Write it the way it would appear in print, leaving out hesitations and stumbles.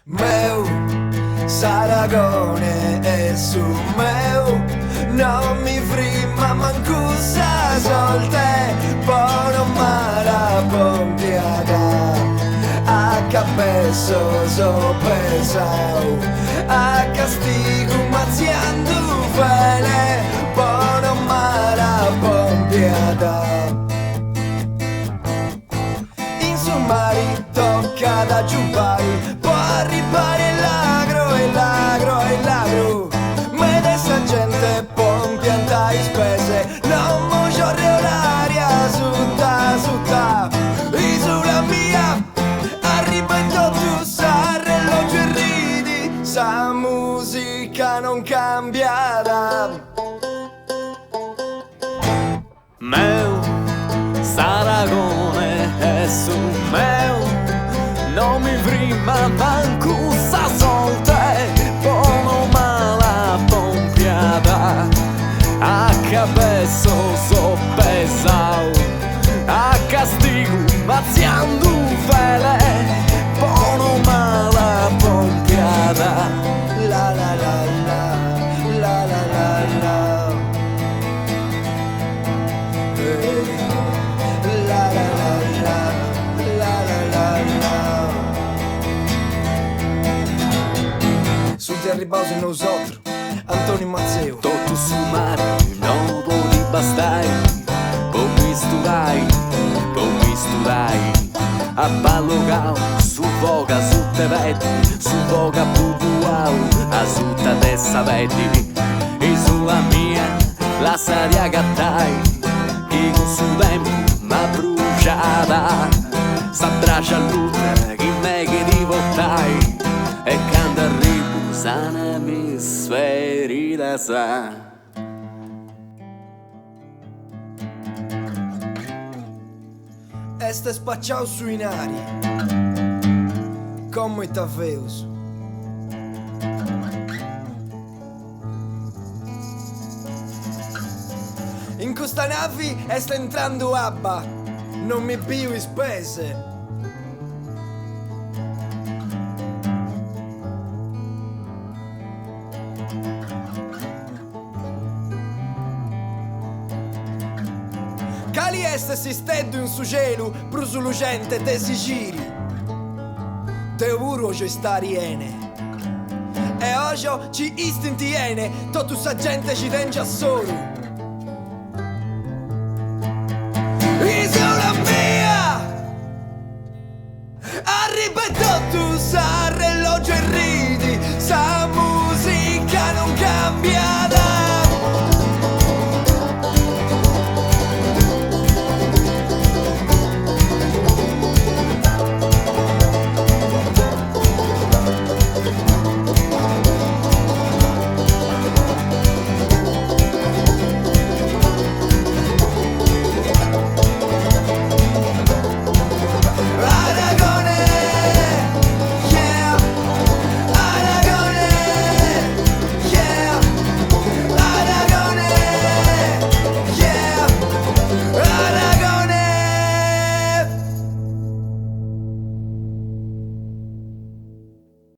Meu Saragone e su meu non mi frima manco sa solte buono mala pompiada a cabezo so pesau a castigo mazziando fele buono mala pompiada in summari tocca da giubbare può arrivare l'agro e l'agro e l'agro ma adesso gente può piantare spese non moggiore oraria sutta sutta isola mia arriva in tu sa relogio e ridi sa musica non cambierà Meu Saragone è su meu non mi prima manco sa solte buono mala pompiada a cabezo so pesau a castigo mazziando fele buono mala pompiada la la la la la la la la la la la la la la sul terribauso nosotros Antonio Mazzeo tutto su mare non può di bastai può misturai a ballogao su voga su te vedi su voga bubuau a su te testa vedi e sulla mia la saria gattai che con su tempo ma bruciata s'abbraccia all'ultra che me che ti votai e quando arrivo sana mi sferita sa este spacciao sui nari come t'aveus in questa navi sta entrando abba non mi più spese Cali est sistendo in su cielo prusu lucente te sigiri te uro ci sta riene e ojo ci istintiene tutta sa gente ci tengia solo isola mia arriva tu sa